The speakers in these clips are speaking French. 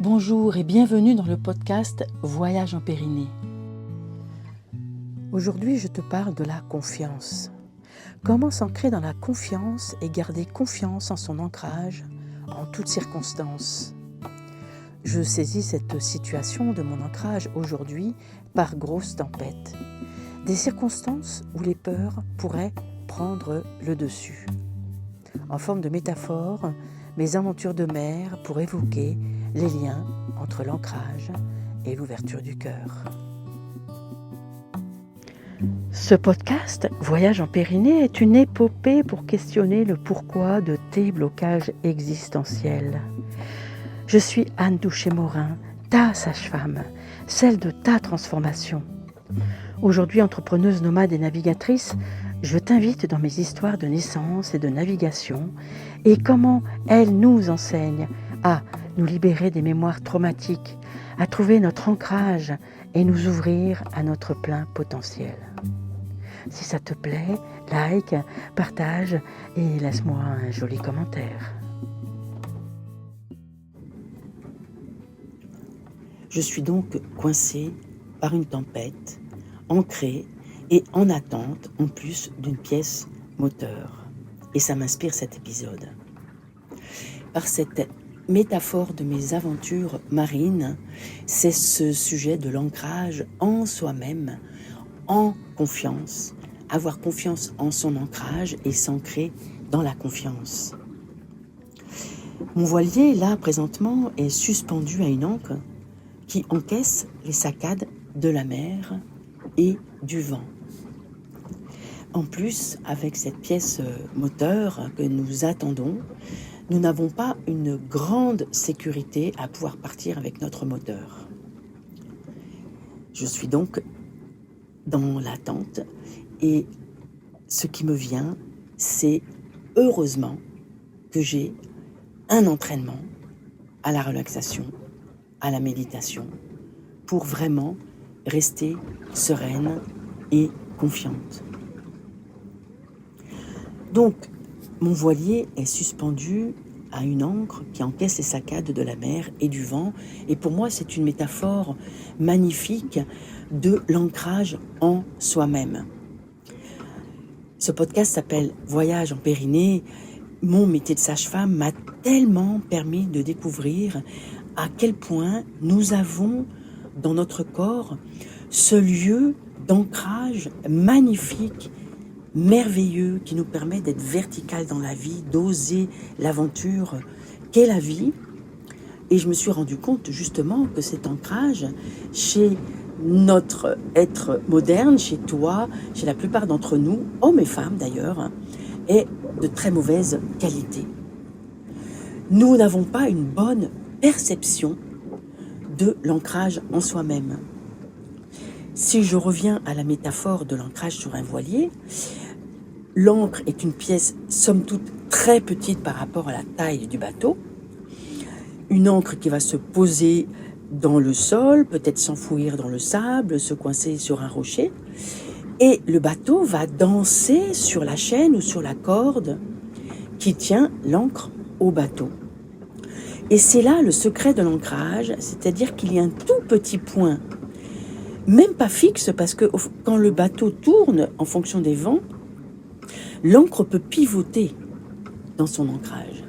Bonjour et bienvenue dans le podcast Voyage en Périnée. Aujourd'hui, je te parle de la confiance. Comment s'ancrer dans la confiance et garder confiance en son ancrage en toutes circonstances. Je saisis cette situation de mon ancrage aujourd'hui par grosse tempête. Des circonstances où les peurs pourraient prendre le dessus. En forme de métaphore, mes aventures de mer pour évoquer les liens entre l'ancrage et l'ouverture du cœur. Ce podcast, Voyage en Périnée, est une épopée pour questionner le pourquoi de tes blocages existentiels. Je suis Anne Douchet-Morin, ta sage-femme, celle de ta transformation. Aujourd'hui, entrepreneuse nomade et navigatrice, je t'invite dans mes histoires de naissance et de navigation et comment elles nous enseignent à nous libérer des mémoires traumatiques, à trouver notre ancrage et nous ouvrir à notre plein potentiel. Si ça te plaît, like, partage et laisse-moi un joli commentaire. Je suis donc coincée par une tempête, ancrée et en attente en plus d'une pièce moteur. Et ça m'inspire cet épisode. Par cette métaphore de mes aventures marines, c'est ce sujet de l'ancrage en soi-même, en confiance, avoir confiance en son ancrage et s'ancrer dans la confiance. Mon voilier, là, présentement, est suspendu à une ancre qui encaisse les saccades de la mer et du vent. En plus, avec cette pièce moteur que nous attendons, nous n'avons pas une grande sécurité à pouvoir partir avec notre moteur. Je suis donc dans l'attente et ce qui me vient, c'est heureusement que j'ai un entraînement à la relaxation, à la méditation, pour vraiment rester sereine et confiante. Donc, mon voilier est suspendu à une ancre qui encaisse les saccades de la mer et du vent. Et pour moi, c'est une métaphore magnifique de l'ancrage en soi-même. Ce podcast s'appelle Voyage en Périnée. Mon métier de sage-femme m'a tellement permis de découvrir à quel point nous avons dans notre corps ce lieu d'ancrage magnifique, merveilleux, qui nous permet d'être vertical dans la vie, d'oser l'aventure qu'est la vie. Et je me suis rendu compte justement que cet ancrage chez notre être moderne, chez toi, chez la plupart d'entre nous, hommes et femmes d'ailleurs, est de très mauvaise qualité. Nous n'avons pas une bonne perception de l'ancrage en soi-même. Si je reviens à la métaphore de l'ancrage sur un voilier, l'ancre est une pièce somme toute très petite par rapport à la taille du bateau. Une ancre qui va se poser dans le sol, peut-être s'enfouir dans le sable, se coincer sur un rocher. Et le bateau va danser sur la chaîne ou sur la corde qui tient l'ancre au bateau. Et c'est là le secret de l'ancrage, c'est-à-dire qu'il y a un tout petit point, même pas fixe, parce que quand le bateau tourne en fonction des vents, l'ancre peut pivoter dans son ancrage.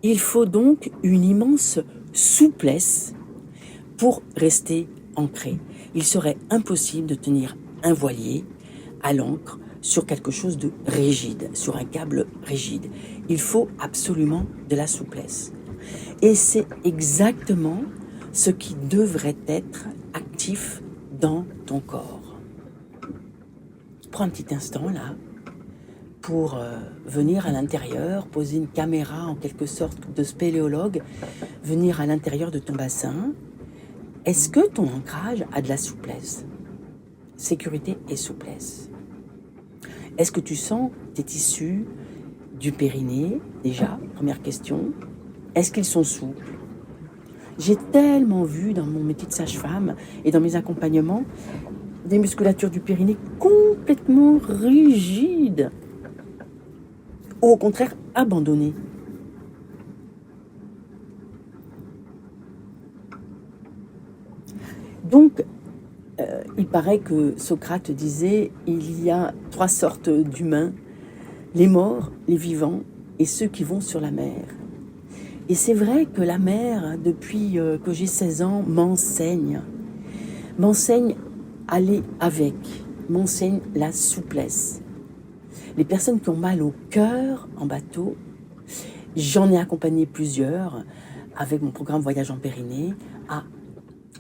Il faut donc une immense souplesse pour rester ancré. Il serait impossible de tenir un voilier à l'ancre sur quelque chose de rigide, sur un câble rigide. Il faut absolument de la souplesse. Et c'est exactement ce qui devrait être actif dans ton corps. Prends un petit instant là pour venir à l'intérieur, poser une caméra en quelque sorte de spéléologue, venir à l'intérieur de ton bassin. Est-ce que ton ancrage a de la souplesse ? Sécurité et souplesse. Est-ce que tu sens tes tissus du périnée, déjà, première question. Est-ce qu'ils sont souples ? J'ai tellement vu dans mon métier de sage-femme et dans mes accompagnements des musculatures du périnée complètement rigides, ou au contraire abandonnées. Donc, il paraît que Socrate disait, il y a 3 sortes d'humains, les morts, les vivants et ceux qui vont sur la mer. Et c'est vrai que la mer, depuis que j'ai 16 ans, m'enseigne à aller avec, m'enseigne la souplesse. Les personnes qui ont mal au cœur en bateau, j'en ai accompagné plusieurs avec mon programme Voyage en Périnée à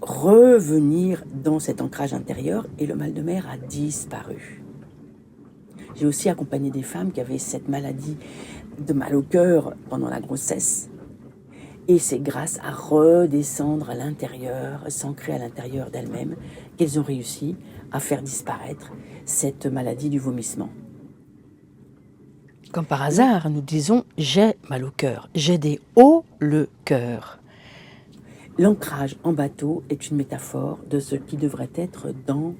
revenir dans cet ancrage intérieur et le mal de mer a disparu. J'ai aussi accompagné des femmes qui avaient cette maladie de mal au cœur pendant la grossesse. Et c'est grâce à redescendre à l'intérieur, s'ancrer à l'intérieur d'elles-mêmes, qu'elles ont réussi à faire disparaître cette maladie du vomissement. Comme par hasard, nous disons « j'ai mal au cœur »,« j'ai des hauts le cœur ». L'ancrage en bateau est une métaphore de ce qui devrait être dans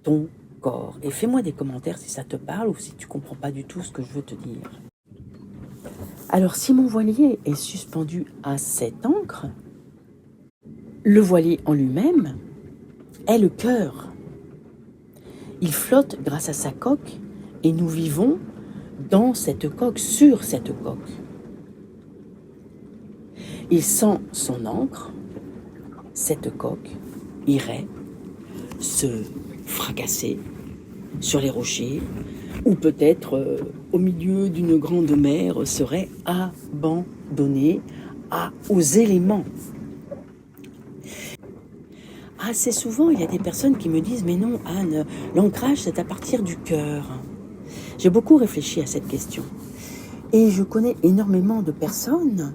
ton corps. Et fais-moi des commentaires si ça te parle ou si tu ne comprends pas du tout ce que je veux te dire. Alors, si mon voilier est suspendu à cette ancre, le voilier en lui-même est le cœur. Il flotte grâce à sa coque et nous vivons dans cette coque, sur cette coque. Et sans son ancre, cette coque irait se fracasser sur les rochers ou peut-être au milieu d'une grande mer serait abandonnée aux éléments. Assez souvent, il y a des personnes qui me disent « Mais non, Anne, l'ancrage, c'est à partir du cœur. » J'ai beaucoup réfléchi à cette question. Et je connais énormément de personnes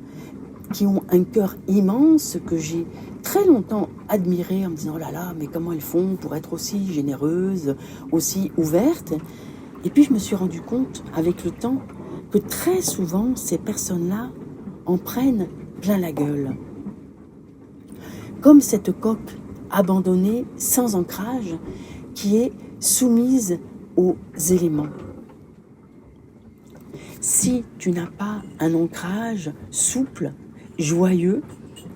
qui ont un cœur immense que j'ai très longtemps admiré en me disant « Oh là là, mais comment elles font pour être aussi généreuses, aussi ouvertes ?» Et puis je me suis rendu compte avec le temps que très souvent ces personnes-là en prennent plein la gueule. Comme cette coque abandonnée, sans ancrage, qui est soumise aux éléments. Si tu n'as pas un ancrage souple, joyeux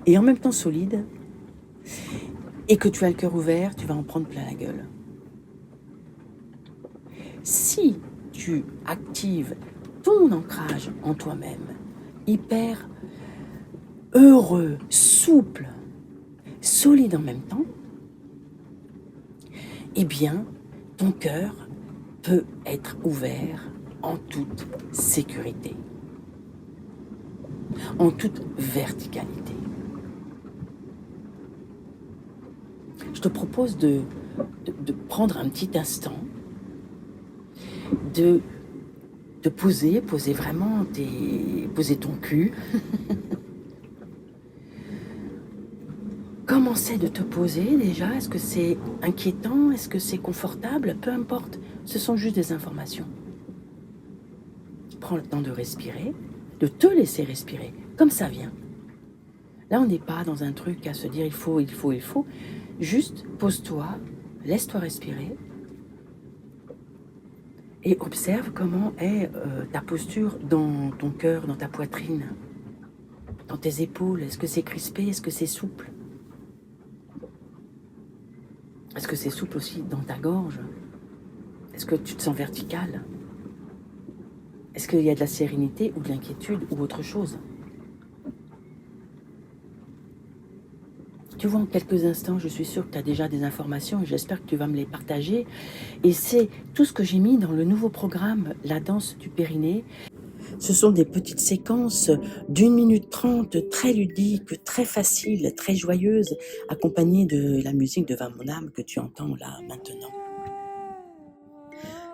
et en même temps solide, et que tu as le cœur ouvert, tu vas en prendre plein la gueule. Si tu actives ton ancrage en toi-même, hyper heureux, souple, solide en même temps, eh bien, ton cœur peut être ouvert en toute sécurité, en toute verticalité. Je te propose de prendre un petit instant, de poser vraiment poser ton cul. Comment c'est de te poser déjà? Est-ce que c'est inquiétant? Est-ce que c'est confortable? Peu importe, ce sont juste des informations. Prends le temps de respirer, de te laisser respirer, comme ça vient. Là, on n'est pas dans un truc à se dire il faut. Juste pose-toi, laisse-toi respirer et observe comment est ta posture dans ton cœur, dans ta poitrine, dans tes épaules. Est-ce que c'est crispé? Est-ce que c'est souple? Est-ce que c'est souple aussi dans ta gorge? Est-ce que tu te sens vertical? Est-ce qu'il y a de la sérénité ou de l'inquiétude ou autre chose? Tu vois, en quelques instants, je suis sûre que tu as déjà des informations et j'espère que tu vas me les partager. Et c'est tout ce que j'ai mis dans le nouveau programme, la danse du périnée. Ce sont des petites séquences d'1 minute 30, très ludiques, très faciles, très joyeuses, accompagnées de la musique de Va mon âme que tu entends là maintenant.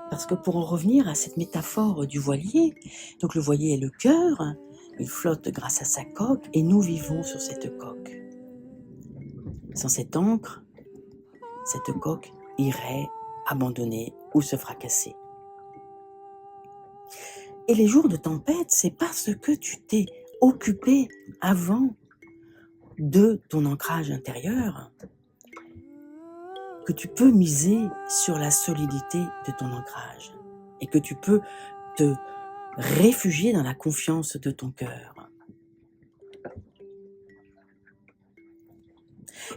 Parce que pour en revenir à cette métaphore du voilier, donc le voilier est le cœur, il flotte grâce à sa coque et nous vivons sur cette coque. Sans cette ancre, cette coque irait abandonner ou se fracasser. Et les jours de tempête, c'est parce que tu t'es occupé avant de ton ancrage intérieur que tu peux miser sur la solidité de ton ancrage et que tu peux te réfugier dans la confiance de ton cœur.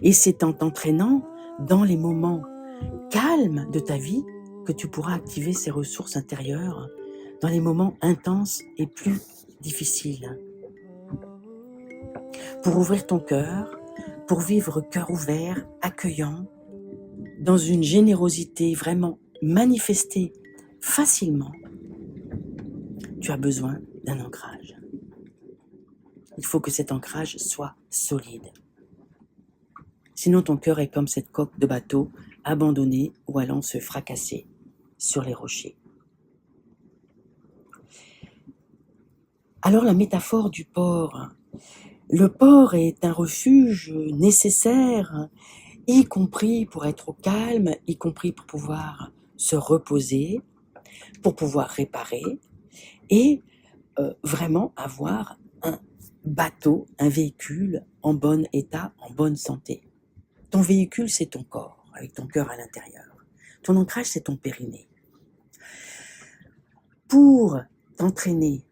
Et c'est en t'entraînant dans les moments calmes de ta vie que tu pourras activer ces ressources intérieures dans les moments intenses et plus difficiles. Pour ouvrir ton cœur, pour vivre cœur ouvert, accueillant, dans une générosité vraiment manifestée facilement, tu as besoin d'un ancrage. Il faut que cet ancrage soit solide. Sinon, ton cœur est comme cette coque de bateau abandonnée ou allant se fracasser sur les rochers. Alors, la métaphore du port. Le port est un refuge nécessaire, y compris pour être au calme, y compris pour pouvoir se reposer, pour pouvoir réparer et vraiment avoir un bateau, un véhicule en bon état, en bonne santé. Ton véhicule, c'est ton corps, avec ton cœur à l'intérieur. Ton ancrage, c'est ton périnée. Pour t'entraîner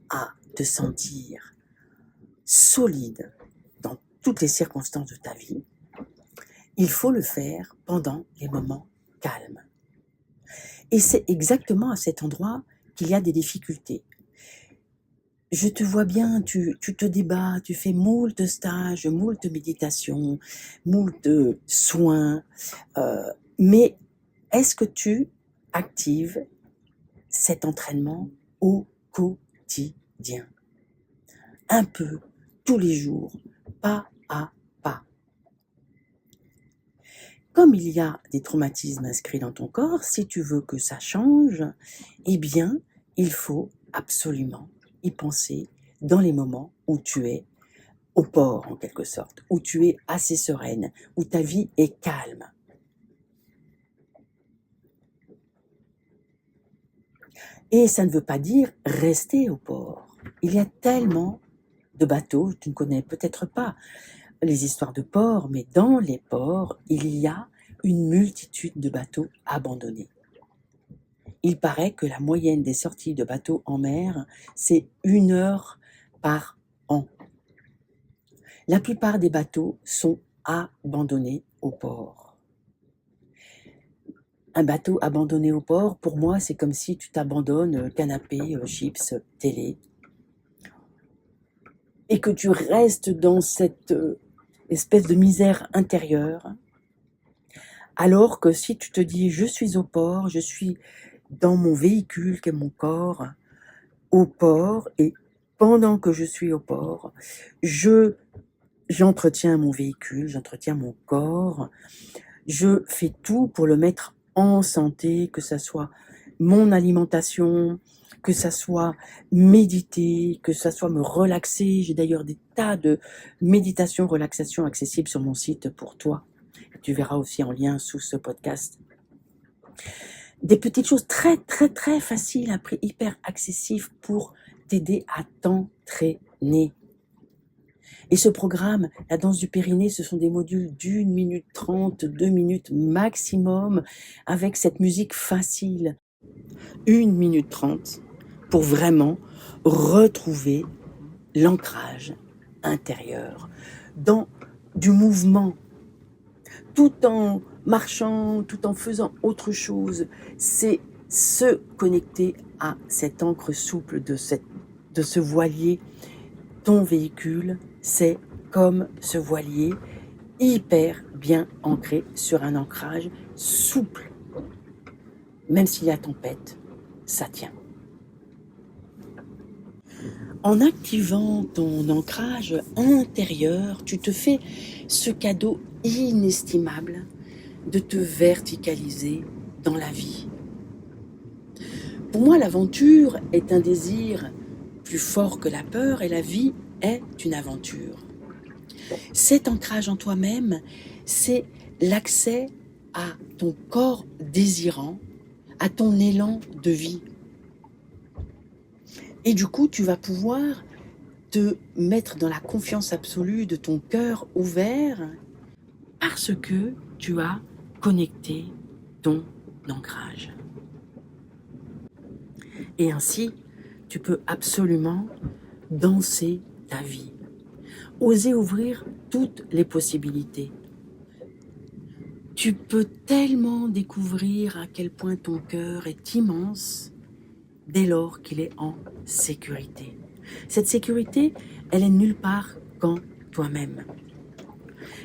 à te sentir solide dans toutes les circonstances de ta vie, il faut le faire pendant les moments calmes. Et c'est exactement à cet endroit qu'il y a des difficultés. Je te vois bien, tu te débats, tu fais moult stages, moult méditations, moult soins, mais est-ce que tu actives cet entraînement au quotidien? Un peu, tous les jours, pas à pas. Comme il y a des traumatismes inscrits dans ton corps, si tu veux que ça change, eh bien, il faut absolument y penser dans les moments où tu es au port, en quelque sorte, où tu es assez sereine, où ta vie est calme. Et ça ne veut pas dire rester au port. Il y a tellement de bateaux, tu ne connais peut-être pas les histoires de ports, mais dans les ports, il y a une multitude de bateaux abandonnés. Il paraît que la moyenne des sorties de bateaux en mer, c'est 1 heure par an. La plupart des bateaux sont abandonnés au port. Un bateau abandonné au port, pour moi, c'est comme si tu t'abandonnes canapé, chips, télé, et que tu restes dans cette espèce de misère intérieure, alors que si tu te dis « je suis au port, je suis dans mon véhicule qu'est mon corps, au port, et pendant que je suis au port, j'entretiens mon véhicule, j'entretiens mon corps, je fais tout pour le mettre en santé, que ça soit mon alimentation, que ça soit méditer, que ça soit me relaxer. J'ai d'ailleurs des tas de méditations, relaxation accessibles sur mon site pour toi. Tu verras aussi en lien sous ce podcast. Des petites choses très, très, très faciles, à prix hyper accessif pour t'aider à t'entraîner. Et ce programme, la danse du périnée, ce sont des modules d'1 minute 30, 2 minutes maximum, avec cette musique facile. 1 minute 30 pour vraiment retrouver l'ancrage intérieur dans du mouvement, tout en marchant, tout en faisant autre chose. C'est se connecter à cette encre souple de ce voilier. Ton véhicule, c'est comme ce voilier hyper bien ancré sur un ancrage souple. Même s'il y a tempête, ça tient. En activant ton ancrage intérieur, tu te fais ce cadeau inestimable de te verticaliser dans la vie. Pour moi, l'aventure est un désir plus fort que la peur, et la vie est une aventure. Cet ancrage en toi-même, c'est l'accès à ton corps désirant, à ton élan de vie. Et du coup, tu vas pouvoir te mettre dans la confiance absolue de ton cœur ouvert parce que tu as connecté ton ancrage. Et ainsi, tu peux absolument danser ta vie. Oser ouvrir toutes les possibilités. Tu peux tellement découvrir à quel point ton cœur est immense dès lors qu'il est en sécurité. Cette sécurité, elle est nulle part qu'en toi-même.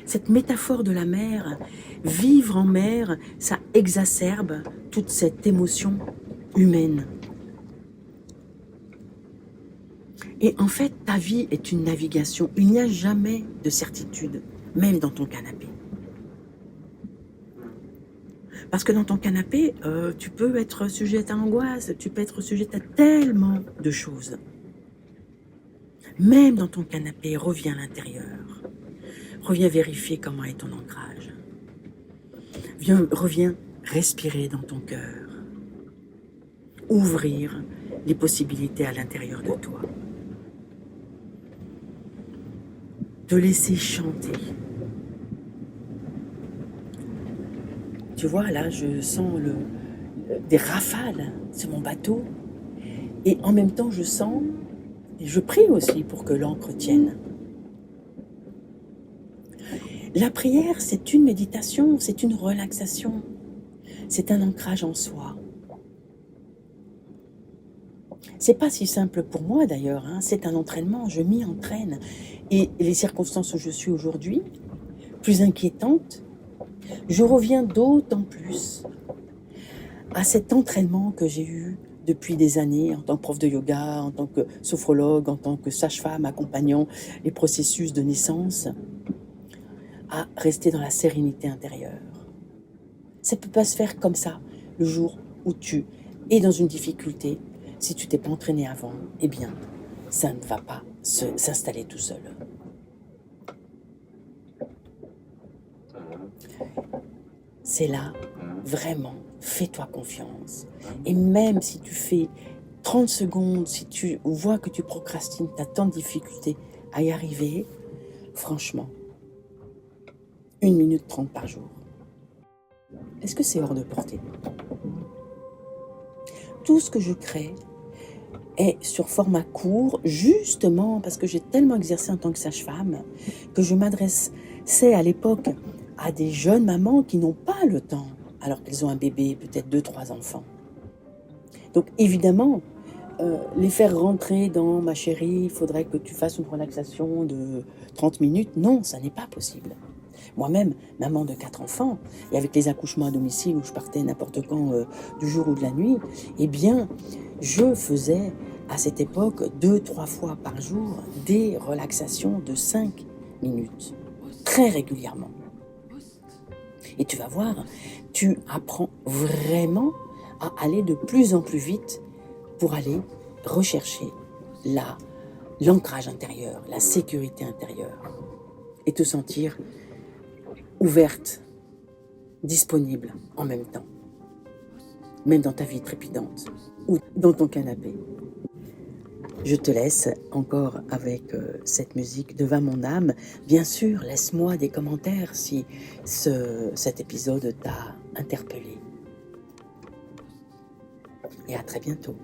Cette métaphore de la mer, vivre en mer, ça exacerbe toute cette émotion humaine. Et en fait, ta vie est une navigation. Il n'y a jamais de certitude, même dans ton canapé. Parce que dans ton canapé, tu peux être sujet à l'angoisse, tu peux être sujet à tellement de choses. Même dans ton canapé, reviens à l'intérieur. Reviens vérifier comment est ton ancrage. Reviens respirer dans ton cœur. Ouvrir les possibilités à l'intérieur de toi. Te laisser chanter. Tu vois, là, je sens des rafales sur mon bateau. Et en même temps, je sens, et je prie aussi pour que l'ancre tienne. La prière, c'est une méditation, c'est une relaxation. C'est un ancrage en soi. C'est pas si simple pour moi d'ailleurs, hein. C'est un entraînement, je m'y entraîne. Et les circonstances où je suis aujourd'hui, plus inquiétantes, je reviens d'autant plus à cet entraînement que j'ai eu depuis des années en tant que prof de yoga, en tant que sophrologue, en tant que sage-femme accompagnant les processus de naissance, à rester dans la sérénité intérieure. Ça ne peut pas se faire comme ça le jour où tu es dans une difficulté. Si tu t'es pas entraîné avant, eh bien, ça ne va pas s'installer tout seul. C'est là, vraiment, fais-toi confiance. Et même si tu fais 30 secondes, si tu vois que tu procrastines, tu as tant de difficultés à y arriver, franchement, 1 minute 30 par jour. Est-ce que c'est hors de portée? Tout ce que je crée est sur format court, justement parce que j'ai tellement exercé en tant que sage-femme que je m'adressais à l'époque à des jeunes mamans qui n'ont pas le temps, alors qu'elles ont un bébé, peut-être 2-3 enfants. Donc évidemment, les faire rentrer dans ma chérie, il faudrait que tu fasses une relaxation de 30 minutes. Non, ça n'est pas possible. Moi-même, maman de 4 enfants, et avec les accouchements à domicile où je partais n'importe quand du jour ou de la nuit, eh bien, je faisais à cette époque 2-3 fois par jour des relaxations de 5 minutes, très régulièrement. Et tu vas voir, tu apprends vraiment à aller de plus en plus vite pour aller rechercher l'ancrage intérieur, la sécurité intérieure, et te sentir ouverte, disponible en même temps, même dans ta vie trépidante ou dans ton canapé. Je te laisse encore avec cette musique de Va mon âme. Bien sûr, laisse-moi des commentaires si cet épisode t'a interpellé. Et à très bientôt.